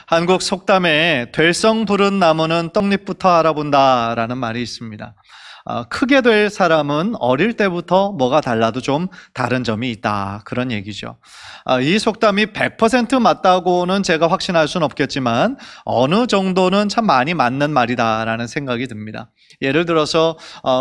한국 속담에 될성 부른 나무는 떡잎부터 알아본다라는 말이 있습니다. 크게 될 사람은 어릴 때부터 뭐가 달라도 좀 다른 점이 있다, 그런 얘기죠. 이 속담이 100% 맞다고는 제가 확신할 수는 없겠지만 어느 정도는 참 많이 맞는 말이다라는 생각이 듭니다. 예를 들어서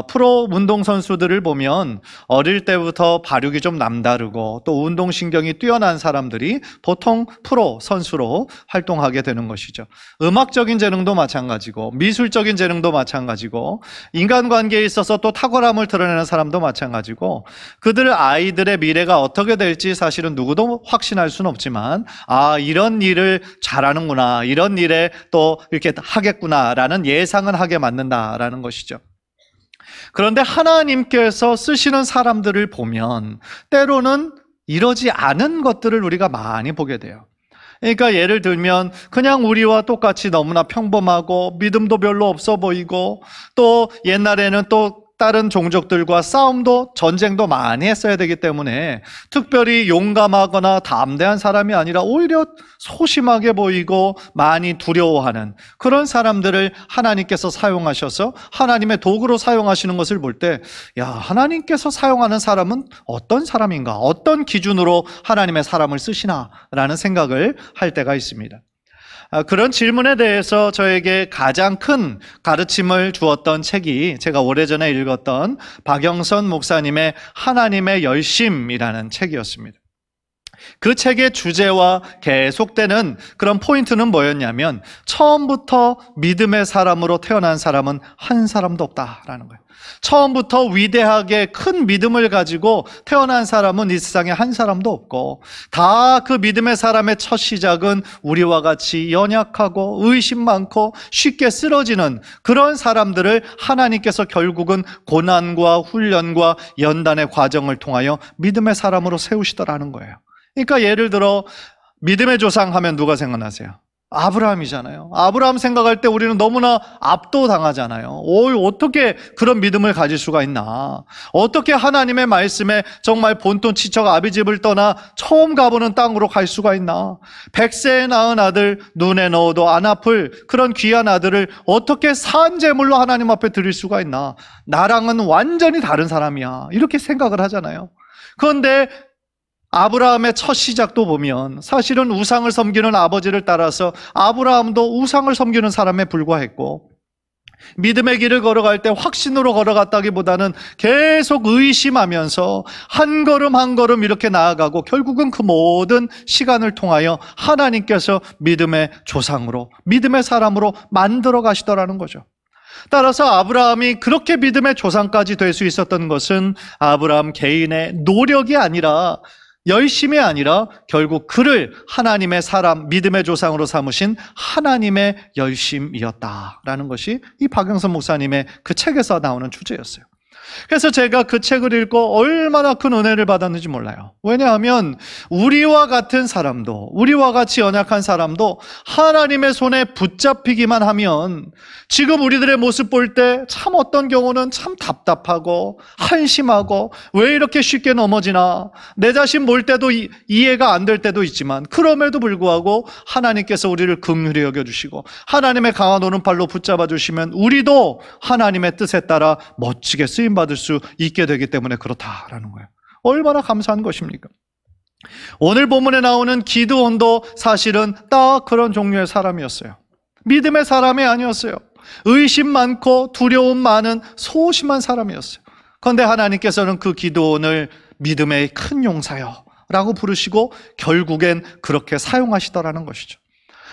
프로 운동선수들을 보면 어릴 때부터 발육이 좀 남다르고 또 운동신경이 뛰어난 사람들이 보통 프로 선수로 활동하게 되는 것이죠. 음악적인 재능도 마찬가지고 미술적인 재능도 마찬가지고 인간관계에 있어서 또 탁월함을 드러내는 사람도 마찬가지고 그들 아이들의 미래가 어떻게 될지 사실은 누구도 확신할 수는 없지만 이런 일을 잘하는구나, 이런 일에 또 이렇게 하겠구나라는 예상은 하게 만든다라는 것이죠. 그런데 하나님께서 쓰시는 사람들을 보면 때로는 이러지 않은 것들을 우리가 많이 보게 돼요. 그러니까 예를 들면 그냥 우리와 똑같이 너무나 평범하고 믿음도 별로 없어 보이고 또 옛날에는 또 다른 종족들과 싸움도 전쟁도 많이 했어야 되기 때문에 특별히 용감하거나 담대한 사람이 아니라 오히려 소심하게 보이고 많이 두려워하는 그런 사람들을 하나님께서 사용하셔서 하나님의 도구로 사용하시는 것을 볼 때 하나님께서 사용하는 사람은 어떤 사람인가, 어떤 기준으로 하나님의 사람을 쓰시나라는 생각을 할 때가 있습니다. 그런 질문에 대해서 저에게 가장 큰 가르침을 주었던 책이 제가 오래전에 읽었던 박영선 목사님의 하나님의 열심이라는 책이었습니다. 그 책의 주제와 계속되는 그런 포인트는 뭐였냐면 처음부터 믿음의 사람으로 태어난 사람은 한 사람도 없다라는 거예요. 처음부터 위대하게 큰 믿음을 가지고 태어난 사람은 이 세상에 한 사람도 없고 다 그 믿음의 사람의 첫 시작은 우리와 같이 연약하고 의심 많고 쉽게 쓰러지는 그런 사람들을 하나님께서 결국은 고난과 훈련과 연단의 과정을 통하여 믿음의 사람으로 세우시더라는 거예요. 그러니까 예를 들어 믿음의 조상 하면 누가 생각나세요? 아브라함이잖아요. 아브라함 생각할 때 우리는 너무나 압도당하잖아요. 어떻게 그런 믿음을 가질 수가 있나? 어떻게 하나님의 말씀에 정말 본돈 치척 아비집을 떠나 처음 가보는 땅으로 갈 수가 있나? 100세에 낳은 아들, 눈에 넣어도 안 아플 그런 귀한 아들을 어떻게 산제물로 하나님 앞에 드릴 수가 있나? 나랑은 완전히 다른 사람이야, 이렇게 생각을 하잖아요. 그런데 아브라함의 첫 시작도 보면 사실은 우상을 섬기는 아버지를 따라서 아브라함도 우상을 섬기는 사람에 불과했고 믿음의 길을 걸어갈 때 확신으로 걸어갔다기보다는 계속 의심하면서 한 걸음 한 걸음 이렇게 나아가고 결국은 그 모든 시간을 통하여 하나님께서 믿음의 조상으로, 믿음의 사람으로 만들어 가시더라는 거죠. 따라서 아브라함이 그렇게 믿음의 조상까지 될 수 있었던 것은 아브라함 개인의 노력이 아니라, 열심이 아니라 결국 그를 하나님의 사람, 믿음의 조상으로 삼으신 하나님의 열심이었다라는 것이 이 박영선 목사님의 그 책에서 나오는 주제였어요. 그래서 제가 그 책을 읽고 얼마나 큰 은혜를 받았는지 몰라요. 왜냐하면 우리와 같은 사람도, 우리와 같이 연약한 사람도 하나님의 손에 붙잡히기만 하면 지금 우리들의 모습 볼 때 참 어떤 경우는 참 답답하고 한심하고 왜 이렇게 쉽게 넘어지나, 내 자신 볼 때도 이해가 안 될 때도 있지만 그럼에도 불구하고 하나님께서 우리를 긍휼히 여겨주시고 하나님의 강한 오른팔로 붙잡아 주시면 우리도 하나님의 뜻에 따라 멋지게 쓰임받을 수 있게 되기 때문에 그렇다라는 거예요. 얼마나 감사한 것입니까? 오늘 본문에 나오는 기드온도 사실은 딱 그런 종류의 사람이었어요. 믿음의 사람이 아니었어요. 의심 많고 두려움 많은 소심한 사람이었어요. 그런데 하나님께서는 그 기드온을 믿음의 큰 용사여 라고 부르시고 결국엔 그렇게 사용하시더라는 것이죠.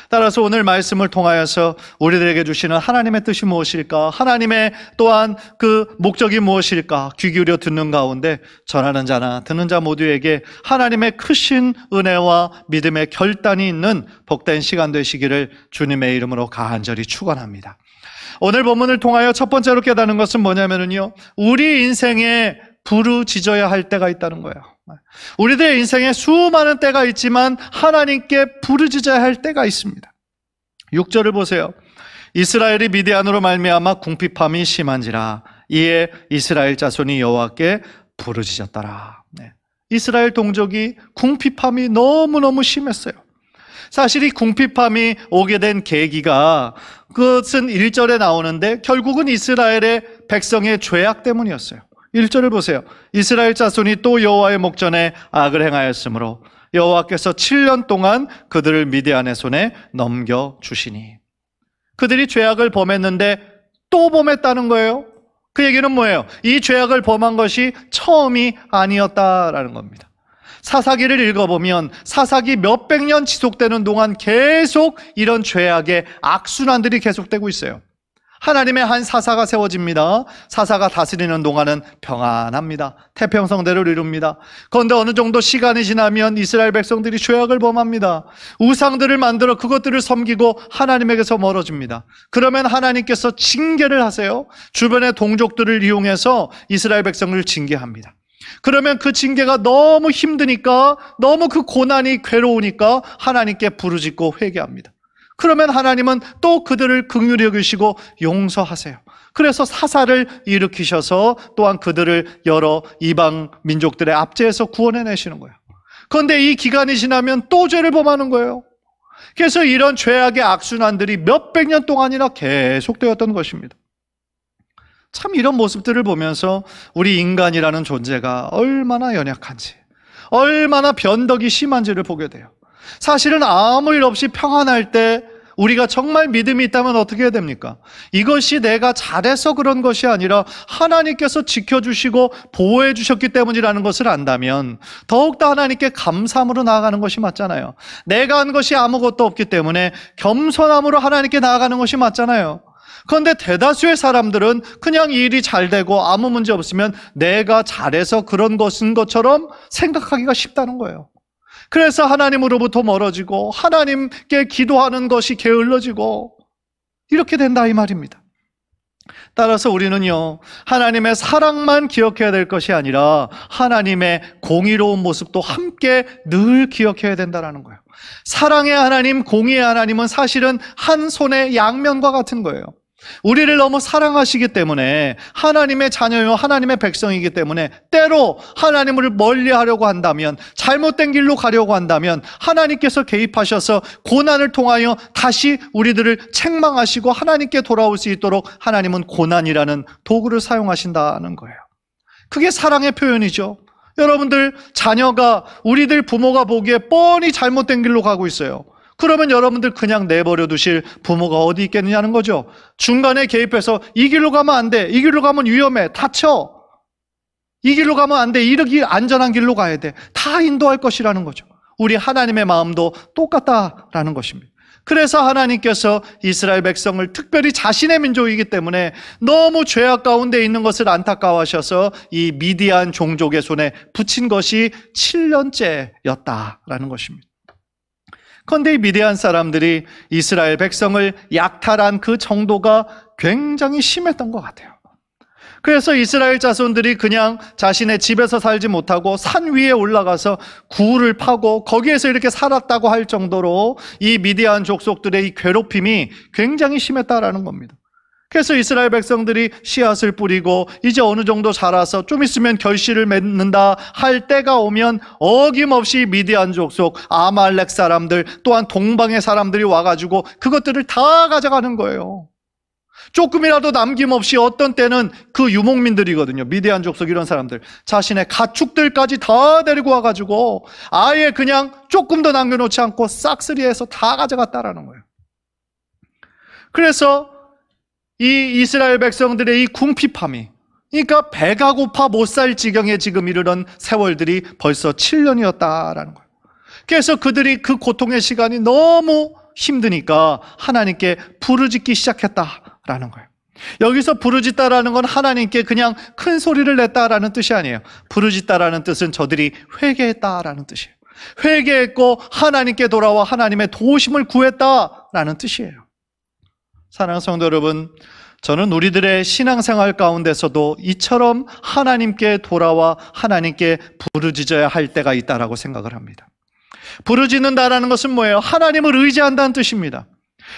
따라서 오늘 말씀을 통하여서 우리들에게 주시는 하나님의 뜻이 무엇일까, 하나님의 또한 그 목적이 무엇일까 귀 기울여 듣는 가운데 전하는 자나 듣는 자 모두에게 하나님의 크신 은혜와 믿음의 결단이 있는 복된 시간 되시기를 주님의 이름으로 간절히 축원합니다. 오늘 본문을 통하여 첫 번째로 깨닫는 것은 뭐냐면요, 우리 인생에 부르짖어야 할 때가 있다는 거예요. 우리들의 인생에 수많은 때가 있지만 하나님께 부르짖어야 할 때가 있습니다. 6절을 보세요. 이스라엘이 미디안으로 말미암아 궁핍함이 심한지라 이에 이스라엘 자손이 여호와께 부르짖었더라. 이스라엘 동족이 궁핍함이 너무너무 심했어요. 사실 이 궁핍함이 오게 된 계기가 그것은 1절에 나오는데 결국은 이스라엘의 백성의 죄악 때문이었어요. 1절을 보세요. 이스라엘 자손이 또 여호와의 목전에 악을 행하였으므로 여호와께서 7년 동안 그들을 미디안의 손에 넘겨주시니. 그들이 죄악을 범했는데 또 범했다는 거예요. 그 얘기는 뭐예요? 이 죄악을 범한 것이 처음이 아니었다라는 겁니다. 사사기를 읽어보면 사사기 몇백 년 지속되는 동안 계속 이런 죄악의 악순환들이 계속되고 있어요. 하나님의 한 사사가 세워집니다. 사사가 다스리는 동안은 평안합니다. 태평성대를 이룹니다. 그런데 어느 정도 시간이 지나면 이스라엘 백성들이 죄악을 범합니다. 우상들을 만들어 그것들을 섬기고 하나님에게서 멀어집니다. 그러면 하나님께서 징계를 하세요. 주변의 동족들을 이용해서 이스라엘 백성을 징계합니다. 그러면 그 징계가 너무 힘드니까, 너무 그 고난이 괴로우니까 하나님께 부르짖고 회개합니다. 그러면 하나님은 또 그들을 긍휼히 여기시고 용서하세요. 그래서 사사를 일으키셔서 또한 그들을 여러 이방 민족들의 압제에서 구원해내시는 거예요. 그런데 이 기간이 지나면 또 죄를 범하는 거예요. 그래서 이런 죄악의 악순환들이 몇백 년 동안이나 계속되었던 것입니다. 참 이런 모습들을 보면서 우리 인간이라는 존재가 얼마나 연약한지, 얼마나 변덕이 심한지를 보게 돼요. 사실은 아무 일 없이 평안할 때 우리가 정말 믿음이 있다면 어떻게 해야 됩니까? 이것이 내가 잘해서 그런 것이 아니라 하나님께서 지켜주시고 보호해 주셨기 때문이라는 것을 안다면 더욱더 하나님께 감사함으로 나아가는 것이 맞잖아요. 내가 한 것이 아무것도 없기 때문에 겸손함으로 하나님께 나아가는 것이 맞잖아요. 그런데 대다수의 사람들은 그냥 일이 잘 되고 아무 문제 없으면 내가 잘해서 그런 것인 것처럼 생각하기가 쉽다는 거예요. 그래서 하나님으로부터 멀어지고 하나님께 기도하는 것이 게을러지고 이렇게 된다 이 말입니다. 따라서 우리는요, 하나님의 사랑만 기억해야 될 것이 아니라 하나님의 공의로운 모습도 함께 늘 기억해야 된다는 거예요. 사랑의 하나님, 공의의 하나님은 사실은 한 손의 양면과 같은 거예요. 우리를 너무 사랑하시기 때문에 하나님의 자녀요 하나님의 백성이기 때문에 때로 하나님을 멀리하려고 한다면, 잘못된 길로 가려고 한다면 하나님께서 개입하셔서 고난을 통하여 다시 우리들을 책망하시고 하나님께 돌아올 수 있도록 하나님은 고난이라는 도구를 사용하신다는 거예요. 그게 사랑의 표현이죠. 여러분들 자녀가, 우리들 부모가 보기에 뻔히 잘못된 길로 가고 있어요. 그러면 여러분들 그냥 내버려 두실 부모가 어디 있겠느냐는 거죠. 중간에 개입해서 이 길로 가면 안 돼, 이 길로 가면 위험해, 다쳐, 이 길로 가면 안 돼, 이렇게 안전한 길로 가야 돼, 다 인도할 것이라는 거죠. 우리 하나님의 마음도 똑같다라는 것입니다. 그래서 하나님께서 이스라엘 백성을, 특별히 자신의 민족이기 때문에 너무 죄악 가운데 있는 것을 안타까워하셔서 이 미디안 종족의 손에 붙인 것이 7년째였다라는 것입니다. 그런데 이 미디안 사람들이 이스라엘 백성을 약탈한 그 정도가 굉장히 심했던 것 같아요. 그래서 이스라엘 자손들이 그냥 자신의 집에서 살지 못하고 산 위에 올라가서 굴을 파고 거기에서 이렇게 살았다고 할 정도로 이 미디안 족속들의 이 괴롭힘이 굉장히 심했다라는 겁니다. 그래서 이스라엘 백성들이 씨앗을 뿌리고 이제 어느 정도 자라서 좀 있으면 결실을 맺는다 할 때가 오면 어김없이 미디안 족속, 아말렉 사람들, 또한 동방의 사람들이 와가지고 그것들을 다 가져가는 거예요. 조금이라도 남김없이, 어떤 때는 그 유목민들이거든요. 미디안 족속 이런 사람들 자신의 가축들까지 다 데리고 와가지고 아예 그냥 조금도 남겨놓지 않고 싹쓸이해서 다 가져갔다라는 거예요. 그래서 이 이스라엘 백성들의 이 궁핍함이, 그러니까 배가 고파 못 살 지경에 지금 이르던 세월들이 벌써 7년이었다라는 거예요. 그래서 그들이 그 고통의 시간이 너무 힘드니까 하나님께 부르짖기 시작했다라는 거예요. 여기서 부르짖다라는 건 하나님께 그냥 큰 소리를 냈다라는 뜻이 아니에요. 부르짖다라는 뜻은 저들이 회개했다라는 뜻이에요. 회개했고 하나님께 돌아와 하나님의 도우심을 구했다라는 뜻이에요. 사랑하는 성도 여러분, 저는 우리들의 신앙생활 가운데서도 이처럼 하나님께 돌아와 하나님께 부르짖어야 할 때가 있다라고 생각을 합니다. 부르짖는다라는 것은 뭐예요? 하나님을 의지한다는 뜻입니다.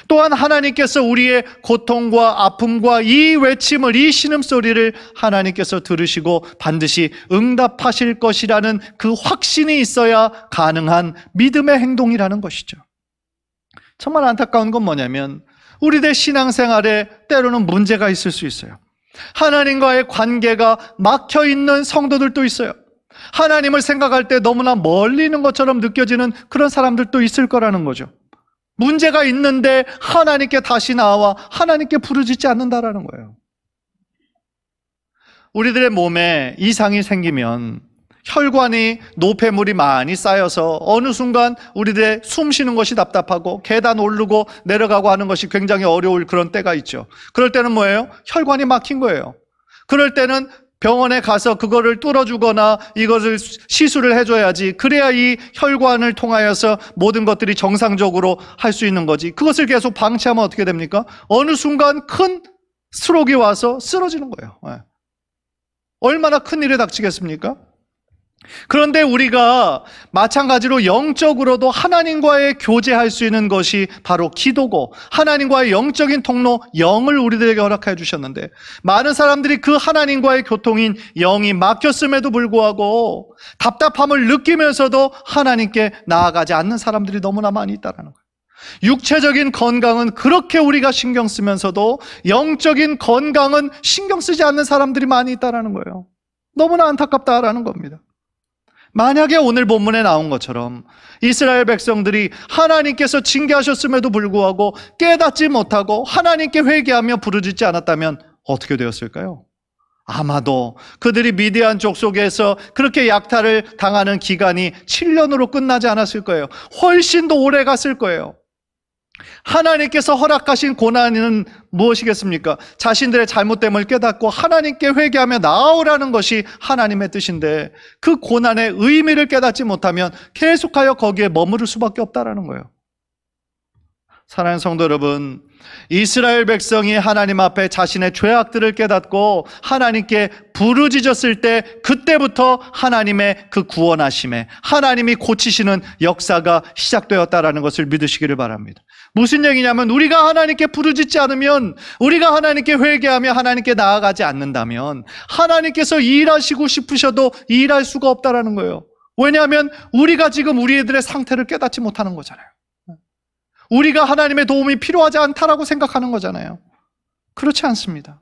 또한 하나님께서 우리의 고통과 아픔과 이 외침을, 이 신음소리를 하나님께서 들으시고 반드시 응답하실 것이라는 그 확신이 있어야 가능한 믿음의 행동이라는 것이죠. 정말 안타까운 건 뭐냐면 우리들 신앙생활에 때로는 문제가 있을 수 있어요. 하나님과의 관계가 막혀있는 성도들도 있어요. 하나님을 생각할 때 너무나 멀리 있는 것처럼 느껴지는 그런 사람들도 있을 거라는 거죠. 문제가 있는데 하나님께 다시 나와 하나님께 부르짖지 않는다라는 거예요. 우리들의 몸에 이상이 생기면 혈관이 노폐물이 많이 쌓여서 어느 순간 우리들의 숨 쉬는 것이 답답하고 계단 오르고 내려가고 하는 것이 굉장히 어려울 그런 때가 있죠. 그럴 때는 뭐예요? 혈관이 막힌 거예요. 그럴 때는 병원에 가서 그거를 뚫어주거나 이것을 시술을 해줘야지, 그래야 이 혈관을 통하여서 모든 것들이 정상적으로 할 수 있는 거지. 그것을 계속 방치하면 어떻게 됩니까? 어느 순간 큰 스트로크가 와서 쓰러지는 거예요. 얼마나 큰 일에 닥치겠습니까? 그런데 우리가 마찬가지로 영적으로도 하나님과의 교제할 수 있는 것이 바로 기도고, 하나님과의 영적인 통로 영을 우리들에게 허락해 주셨는데, 많은 사람들이 그 하나님과의 교통인 영이 막혔음에도 불구하고 답답함을 느끼면서도 하나님께 나아가지 않는 사람들이 너무나 많이 있다는 거예요. 육체적인 건강은 그렇게 우리가 신경 쓰면서도 영적인 건강은 신경 쓰지 않는 사람들이 많이 있다는 거예요. 너무나 안타깝다라는 겁니다. 만약에 오늘 본문에 나온 것처럼 이스라엘 백성들이 하나님께서 징계하셨음에도 불구하고 깨닫지 못하고 하나님께 회개하며 부르짖지 않았다면 어떻게 되었을까요? 아마도 그들이 미디안 족속에서 그렇게 약탈을 당하는 기간이 7년으로 끝나지 않았을 거예요. 훨씬 더 오래 갔을 거예요. 하나님께서 허락하신 고난은 무엇이겠습니까? 자신들의 잘못됨을 깨닫고 하나님께 회개하며 나아오라는 것이 하나님의 뜻인데, 그 고난의 의미를 깨닫지 못하면 계속하여 거기에 머무를 수밖에 없다는 거예요. 사랑하는 성도 여러분, 이스라엘 백성이 하나님 앞에 자신의 죄악들을 깨닫고 하나님께 부르짖었을 때, 그때부터 하나님의 그 구원하심에 하나님이 고치시는 역사가 시작되었다라는 것을 믿으시기를 바랍니다. 무슨 얘기냐면, 우리가 하나님께 부르짖지 않으면, 우리가 하나님께 회개하며 하나님께 나아가지 않는다면 하나님께서 일하시고 싶으셔도 일할 수가 없다라는 거예요. 왜냐하면 우리가 지금 우리들의 상태를 깨닫지 못하는 거잖아요. 우리가 하나님의 도움이 필요하지 않다라고 생각하는 거잖아요. 그렇지 않습니다.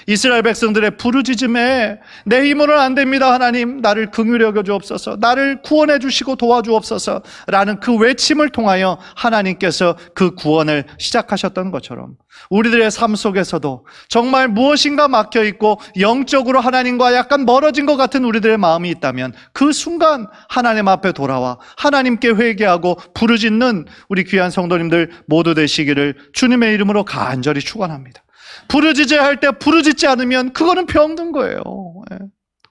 이스라엘 백성들의 부르짖음에 내 힘으로는 안 됩니다, 하나님 나를 긍휼히 여겨 주옵소서, 나를 구원해 주시고 도와주옵소서 라는 그 외침을 통하여 하나님께서 그 구원을 시작하셨던 것처럼, 우리들의 삶 속에서도 정말 무엇인가 막혀있고 영적으로 하나님과 약간 멀어진 것 같은 우리들의 마음이 있다면 그 순간 하나님 앞에 돌아와 하나님께 회개하고 부르짖는 우리 귀한 성도님들 모두 되시기를 주님의 이름으로 간절히 축원합니다. 부르짖어야 할 때 부르짖지 않으면 그거는 병든 거예요.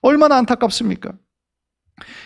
얼마나 안타깝습니까?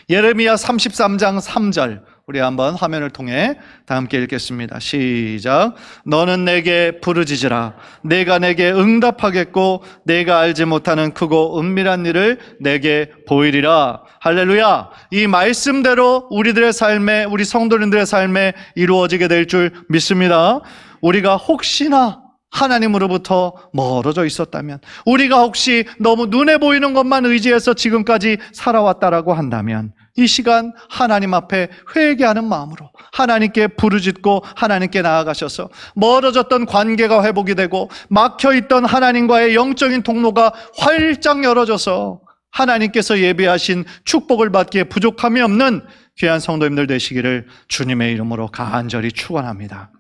예레미야 33장 3절 우리 한번 화면을 통해 다 함께 읽겠습니다. 시작. 너는 내게 부르짖으라. 내가 내게 응답하겠고 내가 알지 못하는 크고 은밀한 일을 내게 보이리라. 할렐루야. 이 말씀대로 우리들의 삶에, 우리 성도님들의 삶에 이루어지게 될 줄 믿습니다. 우리가 혹시나 하나님으로부터 멀어져 있었다면, 우리가 혹시 너무 눈에 보이는 것만 의지해서 지금까지 살아왔다라고 한다면, 이 시간 하나님 앞에 회개하는 마음으로 하나님께 부르짖고 하나님께 나아가셔서 멀어졌던 관계가 회복이 되고 막혀있던 하나님과의 영적인 통로가 활짝 열어져서 하나님께서 예비하신 축복을 받기에 부족함이 없는 귀한 성도님들 되시기를 주님의 이름으로 간절히 축원합니다.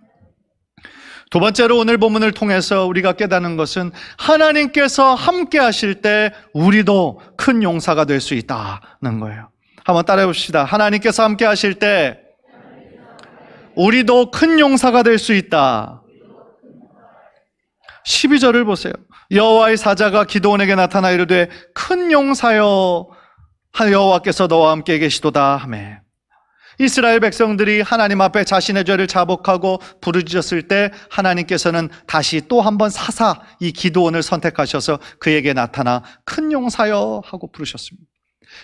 두 번째로 오늘 본문을 통해서 우리가 깨닫는 것은, 하나님께서 함께 하실 때 우리도 큰 용사가 될 수 있다는 거예요. 한번 따라해 봅시다. 하나님께서 함께 하실 때 우리도 큰 용사가 될 수 있다. 12절을 보세요. 여호와의 사자가 기드온에게 나타나 이르되 큰 용사여 여호와께서 너와 함께 계시도다 하매. 이스라엘 백성들이 하나님 앞에 자신의 죄를 자복하고 부르짖었을 때 하나님께서는 다시 또 한 번 사사 이 기드온을 선택하셔서 그에게 나타나 큰 용사여 하고 부르셨습니다.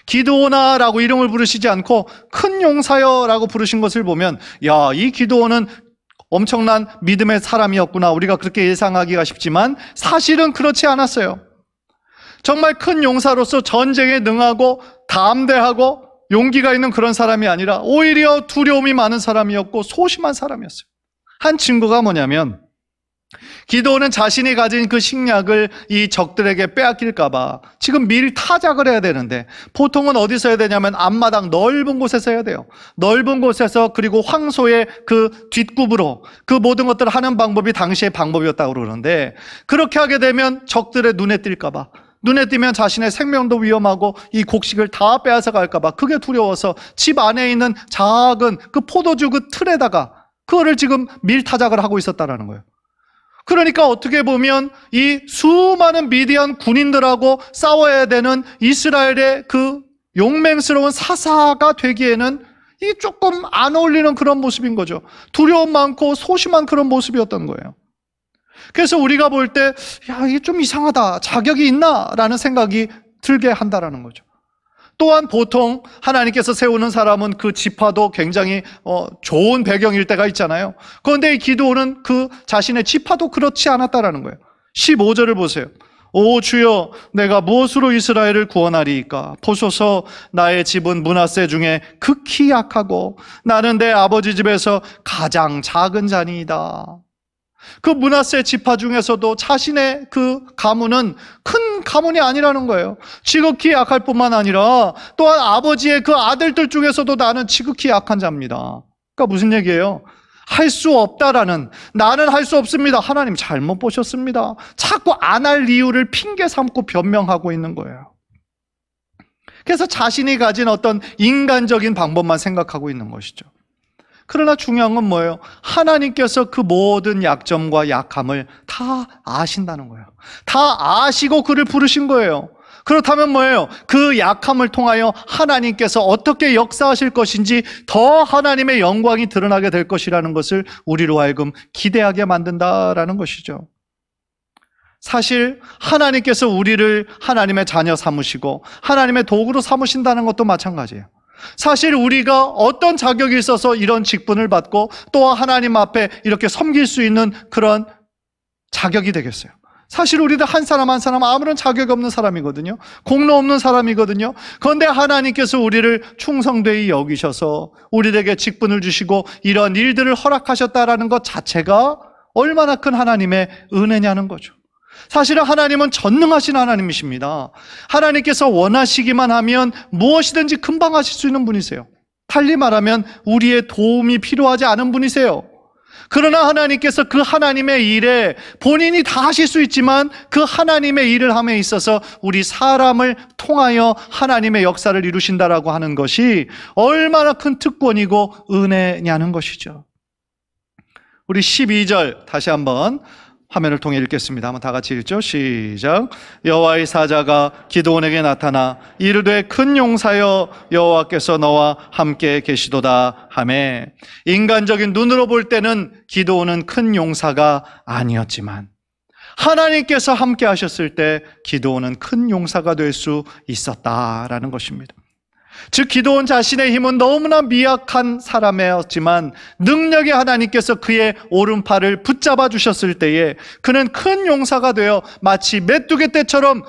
기드온아 라고 이름을 부르시지 않고 큰 용사여 라고 부르신 것을 보면, 야, 이 기드온은 엄청난 믿음의 사람이었구나, 우리가 그렇게 예상하기가 쉽지만 사실은 그렇지 않았어요. 정말 큰 용사로서 전쟁에 능하고 담대하고 용기가 있는 그런 사람이 아니라 오히려 두려움이 많은 사람이었고 소심한 사람이었어요. 한 친구가 뭐냐면 기드온은 자신이 가진 그 식량을 이 적들에게 빼앗길까봐 지금 미리 타작을 해야 되는데 보통은 어디서 해야 되냐면 앞마당 넓은 곳에서 해야 돼요. 넓은 곳에서 그리고 황소의 그 뒷굽으로 그 모든 것들을 하는 방법이 당시의 방법이었다고 그러는데 그렇게 하게 되면 적들의 눈에 띌까봐 눈에 띄면 자신의 생명도 위험하고 이 곡식을 다 빼앗아 갈까봐 그게 두려워서 집 안에 있는 작은 그 포도주 그 틀에다가 그거를 지금 밀타작을 하고 있었다는 거예요. 그러니까 어떻게 보면 이 수많은 미디안 군인들하고 싸워야 되는 이스라엘의 그 용맹스러운 사사가 되기에는 이게 조금 안 어울리는 그런 모습인 거죠. 두려움 많고 소심한 그런 모습이었던 거예요. 그래서 우리가 볼 때 야, 이게 좀 이상하다, 자격이 있나? 라는 생각이 들게 한다라는 거죠. 또한 보통 하나님께서 세우는 사람은 그 지파도 굉장히 좋은 배경일 때가 있잖아요. 그런데 이 기드온은 그 자신의 지파도 그렇지 않았다라는 거예요. 15절을 보세요. 오 주여, 내가 무엇으로 이스라엘을 구원하리이까? 보소서, 나의 집은 므낫세 중에 극히 약하고 나는 내 아버지 집에서 가장 작은 자니이다. 그 므낫세 지파 중에서도 자신의 그 가문은 큰 가문이 아니라는 거예요. 지극히 약할 뿐만 아니라 또한 아버지의 그 아들들 중에서도 나는 지극히 약한 자입니다. 그러니까 무슨 얘기예요? 할 수 없다라는, 나는 할 수 없습니다, 하나님 잘못 보셨습니다, 자꾸 안 할 이유를 핑계 삼고 변명하고 있는 거예요. 그래서 자신이 가진 어떤 인간적인 방법만 생각하고 있는 것이죠. 그러나 중요한 건 뭐예요? 하나님께서 그 모든 약점과 약함을 다 아신다는 거예요. 다 아시고 그를 부르신 거예요. 그렇다면 뭐예요? 그 약함을 통하여 하나님께서 어떻게 역사하실 것인지 더 하나님의 영광이 드러나게 될 것이라는 것을 우리로 하여금 기대하게 만든다라는 것이죠. 사실 하나님께서 우리를 하나님의 자녀 삼으시고 하나님의 도구로 삼으신다는 것도 마찬가지예요. 사실 우리가 어떤 자격이 있어서 이런 직분을 받고 또 하나님 앞에 이렇게 섬길 수 있는 그런 자격이 되겠어요? 사실 우리들 한 사람 한 사람 아무런 자격이 없는 사람이거든요. 공로 없는 사람이거든요. 그런데 하나님께서 우리를 충성되이 여기셔서 우리에게 직분을 주시고 이런 일들을 허락하셨다라는 것 자체가 얼마나 큰 하나님의 은혜냐는 거죠. 사실은 하나님은 전능하신 하나님이십니다. 하나님께서 원하시기만 하면 무엇이든지 금방 하실 수 있는 분이세요. 달리 말하면 우리의 도움이 필요하지 않은 분이세요. 그러나 하나님께서 그 하나님의 일에 본인이 다 하실 수 있지만 그 하나님의 일을 함에 있어서 우리 사람을 통하여 하나님의 역사를 이루신다라고 하는 것이 얼마나 큰 특권이고 은혜냐는 것이죠. 우리 12절 다시 한번 화면을 통해 읽겠습니다. 한번 다 같이 읽죠. 시작. 여호와의 사자가 기드온에게 나타나 이르되 큰 용사여, 여호와께서 너와 함께 계시도다 하매, 인간적인 눈으로 볼 때는 기드온은 큰 용사가 아니었지만 하나님께서 함께 하셨을 때 기드온은 큰 용사가 될 수 있었다라는 것입니다. 즉 기드온 자신의 힘은 너무나 미약한 사람이었지만 능력의 하나님께서 그의 오른팔을 붙잡아 주셨을 때에 그는 큰 용사가 되어 마치 메뚜기 떼처럼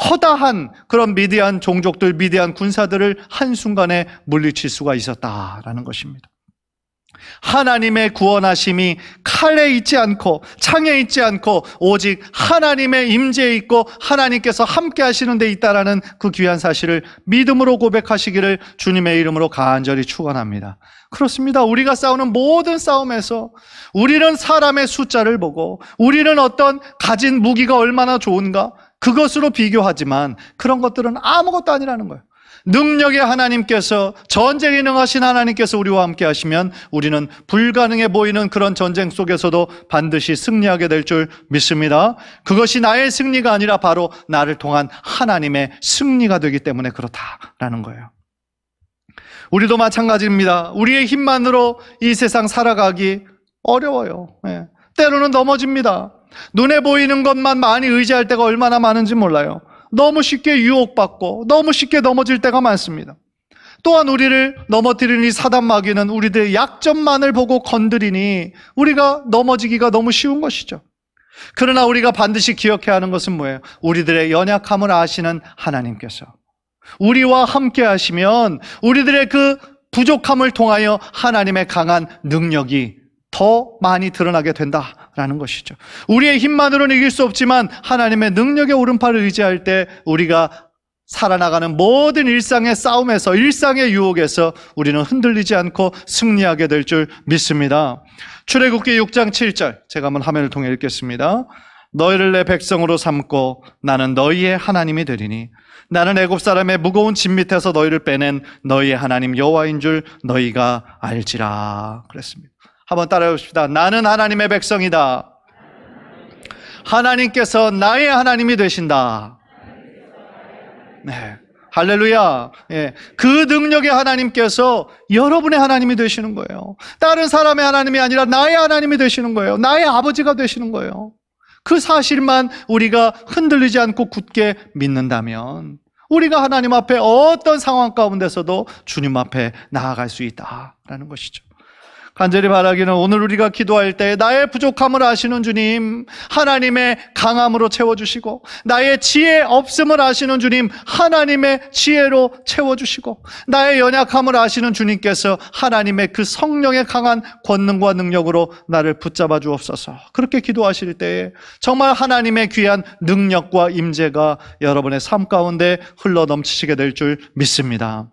허다한 그런 미디안 종족들, 미디안 군사들을 한순간에 물리칠 수가 있었다라는 것입니다. 하나님의 구원하심이 칼에 있지 않고 창에 있지 않고 오직 하나님의 임재에 있고 하나님께서 함께 하시는 데 있다라는 그 귀한 사실을 믿음으로 고백하시기를 주님의 이름으로 간절히 축원합니다. 그렇습니다. 우리가 싸우는 모든 싸움에서 우리는 사람의 숫자를 보고 우리는 어떤 가진 무기가 얼마나 좋은가 그것으로 비교하지만 그런 것들은 아무것도 아니라는 거예요. 능력의 하나님께서, 전쟁에 능하신 하나님께서 우리와 함께 하시면 우리는 불가능해 보이는 그런 전쟁 속에서도 반드시 승리하게 될 줄 믿습니다. 그것이 나의 승리가 아니라 바로 나를 통한 하나님의 승리가 되기 때문에 그렇다라는 거예요. 우리도 마찬가지입니다. 우리의 힘만으로 이 세상 살아가기 어려워요. 때로는 넘어집니다. 눈에 보이는 것만 많이 의지할 때가 얼마나 많은지 몰라요. 너무 쉽게 유혹받고 너무 쉽게 넘어질 때가 많습니다. 또한 우리를 넘어뜨리는 이 사단 마귀는 우리들의 약점만을 보고 건드리니 우리가 넘어지기가 너무 쉬운 것이죠. 그러나 우리가 반드시 기억해야 하는 것은 뭐예요? 우리들의 연약함을 아시는 하나님께서 우리와 함께 하시면 우리들의 그 부족함을 통하여 하나님의 강한 능력이 더 많이 드러나게 된다라는 것이죠. 우리의 힘만으로는 이길 수 없지만 하나님의 능력의 오른팔을 의지할 때 우리가 살아나가는 모든 일상의 싸움에서, 일상의 유혹에서 우리는 흔들리지 않고 승리하게 될 줄 믿습니다. 출애굽기 6장 7절 제가 한번 화면을 통해 읽겠습니다. 너희를 내 백성으로 삼고 나는 너희의 하나님이 되리니 나는 애굽 사람의 무거운 짐 밑에서 너희를 빼낸 너희의 하나님 여호와인 줄 너희가 알지라 그랬습니다. 한번 따라해 봅시다. 나는 하나님의 백성이다. 하나님께서 나의 하나님이 되신다. 네, 할렐루야. 예, 그 능력의 하나님께서 여러분의 하나님이 되시는 거예요. 다른 사람의 하나님이 아니라 나의 하나님이 되시는 거예요. 나의 아버지가 되시는 거예요. 그 사실만 우리가 흔들리지 않고 굳게 믿는다면 우리가 하나님 앞에 어떤 상황 가운데서도 주님 앞에 나아갈 수 있다라는 것이죠. 간절히 바라기는 오늘 우리가 기도할 때 나의 부족함을 아시는 주님, 하나님의 강함으로 채워주시고 나의 지혜 없음을 아시는 주님, 하나님의 지혜로 채워주시고 나의 연약함을 아시는 주님께서 하나님의 그 성령의 강한 권능과 능력으로 나를 붙잡아 주옵소서. 그렇게 기도하실 때에 정말 하나님의 귀한 능력과 임재가 여러분의 삶 가운데 흘러넘치시게 될 줄 믿습니다.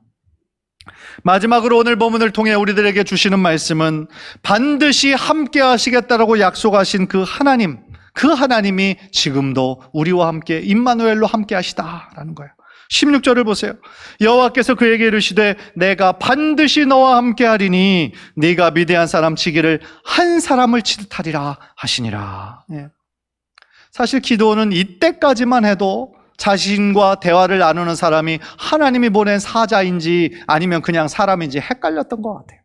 마지막으로 오늘 본문을 통해 우리들에게 주시는 말씀은 반드시 함께 하시겠다라고 약속하신 그 하나님, 그 하나님이 지금도 우리와 함께 임마누엘로 함께 하시다라는 거예요. 16절을 보세요. 여호와께서 그에게 이르시되 내가 반드시 너와 함께 하리니 네가 미디안 사람 치기를 한 사람을 치듯 하리라 하시니라. 사실 기도는 이때까지만 해도 자신과 대화를 나누는 사람이 하나님이 보낸 사자인지 아니면 그냥 사람인지 헷갈렸던 것 같아요.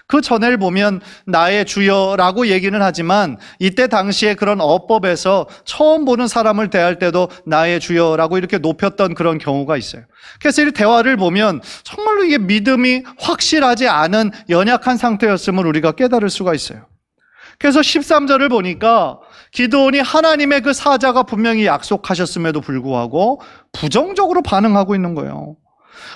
그 전에를 보면 나의 주여라고 얘기는 하지만 이때 당시에 그런 어법에서 처음 보는 사람을 대할 때도 나의 주여라고 이렇게 높였던 그런 경우가 있어요. 그래서 이 대화를 보면 정말로 이게 믿음이 확실하지 않은 연약한 상태였음을 우리가 깨달을 수가 있어요. 그래서 13절을 보니까 기드온이 하나님의 그 사자가 분명히 약속하셨음에도 불구하고 부정적으로 반응하고 있는 거예요.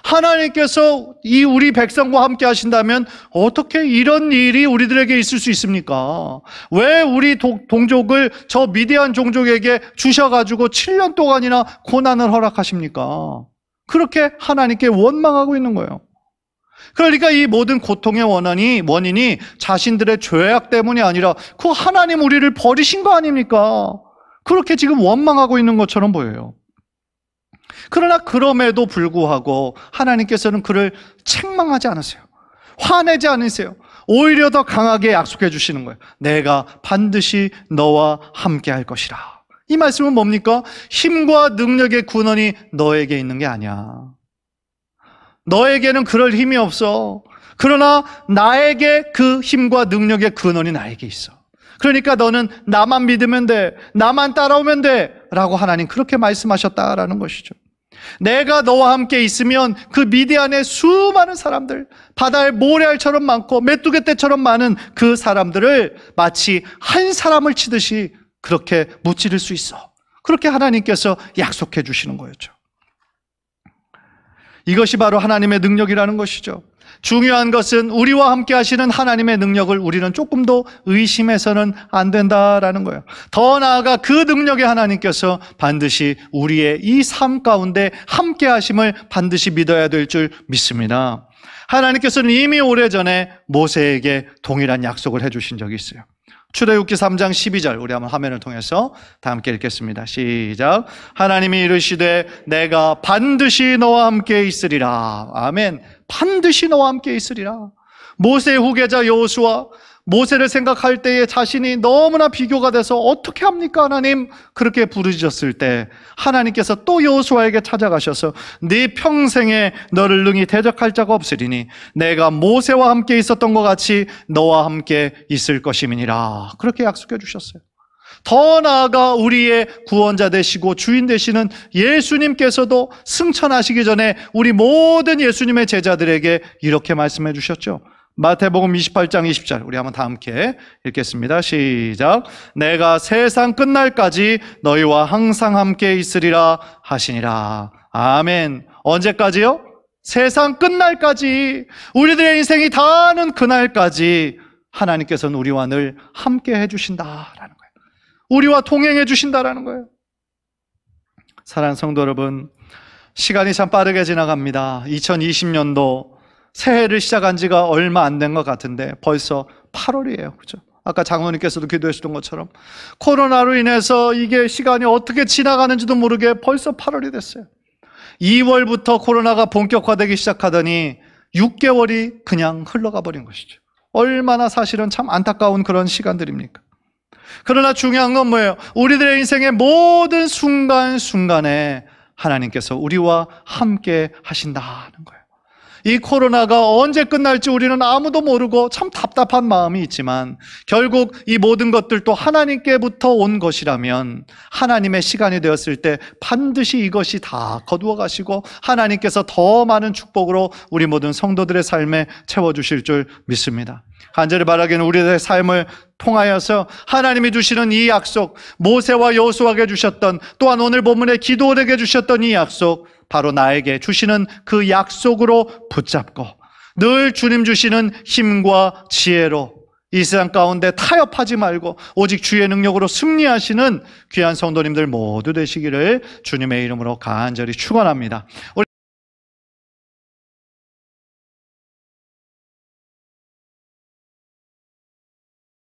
하나님께서 이 우리 백성과 함께 하신다면 어떻게 이런 일이 우리들에게 있을 수 있습니까? 왜 우리 동족을 저 미디안 종족에게 주셔가지고 7년 동안이나 고난을 허락하십니까? 그렇게 하나님께 원망하고 있는 거예요. 그러니까 이 모든 고통의 원인이 자신들의 죄악 때문이 아니라 그 하나님 우리를 버리신 거 아닙니까? 그렇게 지금 원망하고 있는 것처럼 보여요. 그러나 그럼에도 불구하고 하나님께서는 그를 책망하지 않으세요. 화내지 않으세요. 오히려 더 강하게 약속해 주시는 거예요. 내가 반드시 너와 함께 할 것이라. 이 말씀은 뭡니까? 힘과 능력의 근원이 너에게 있는 게 아니야. 너에게는 그럴 힘이 없어. 그러나 나에게 그 힘과 능력의 근원이 나에게 있어. 그러니까 너는 나만 믿으면 돼, 나만 따라오면 돼 라고 하나님 그렇게 말씀하셨다라는 것이죠. 내가 너와 함께 있으면 그 미디안의 수많은 사람들, 바다의 모래알처럼 많고 메뚜기 떼처럼 많은 그 사람들을 마치 한 사람을 치듯이 그렇게 무찌를 수 있어. 그렇게 하나님께서 약속해 주시는 거였죠. 이것이 바로 하나님의 능력이라는 것이죠. 중요한 것은 우리와 함께 하시는 하나님의 능력을 우리는 조금도 의심해서는 안 된다라는 거예요. 더 나아가 그 능력의 하나님께서 반드시 우리의 이 삶 가운데 함께 하심을 반드시 믿어야 될 줄 믿습니다. 하나님께서는 이미 오래전에 모세에게 동일한 약속을 해주신 적이 있어요. 출애굽기 3장 12절 우리 한번 화면을 통해서 다 함께 읽겠습니다. 시작. 하나님이 이르시되 내가 반드시 너와 함께 있으리라. 아멘. 반드시 너와 함께 있으리라. 모세의 후계자 여호수아, 모세를 생각할 때에 자신이 너무나 비교가 돼서 어떻게 합니까 하나님? 그렇게 부르짖었을 때 하나님께서 또 여호수아에게 찾아가셔서 네 평생에 너를 능히 대적할 자가 없으리니 내가 모세와 함께 있었던 것 같이 너와 함께 있을 것임이니라. 그렇게 약속해 주셨어요. 더 나아가 우리의 구원자 되시고 주인 되시는 예수님께서도 승천하시기 전에 우리 모든 예수님의 제자들에게 이렇게 말씀해 주셨죠. 마태복음 28장 20절 우리 한번 다 함께 읽겠습니다. 시작. 내가 세상 끝날까지 너희와 항상 함께 있으리라 하시니라. 아멘. 언제까지요? 세상 끝날까지, 우리들의 인생이 다하는 그날까지 하나님께서는 우리와 늘 함께 해주신다라는 거예요. 우리와 동행해 주신다라는 거예요. 사랑하는 성도 여러분, 시간이 참 빠르게 지나갑니다. 2020년도 새해를 시작한 지가 얼마 안 된 것 같은데 벌써 8월이에요. 그죠? 아까 장로님께서도 기도해 주던 것처럼 코로나로 인해서 이게 시간이 어떻게 지나가는지도 모르게 벌써 8월이 됐어요. 2월부터 코로나가 본격화되기 시작하더니 6개월이 그냥 흘러가 버린 것이죠. 얼마나 사실은 참 안타까운 그런 시간들입니까? 그러나 중요한 건 뭐예요? 우리들의 인생의 모든 순간순간에 하나님께서 우리와 함께 하신다는 거예요. 이 코로나가 언제 끝날지 우리는 아무도 모르고 참 답답한 마음이 있지만 결국 이 모든 것들도 하나님께부터 온 것이라면 하나님의 시간이 되었을 때 반드시 이것이 다 거두어 가시고 하나님께서 더 많은 축복으로 우리 모든 성도들의 삶에 채워주실 줄 믿습니다. 간절히 바라기는 우리들의 삶을 통하여서 하나님이 주시는 이 약속, 모세와 여호수아에게 주셨던, 또한 오늘 본문에 기도원에게 주셨던 이 약속, 바로 나에게 주시는 그 약속으로 붙잡고 늘 주님 주시는 힘과 지혜로 이 세상 가운데 타협하지 말고 오직 주의 능력으로 승리하시는 귀한 성도님들 모두 되시기를 주님의 이름으로 간절히 축원합니다.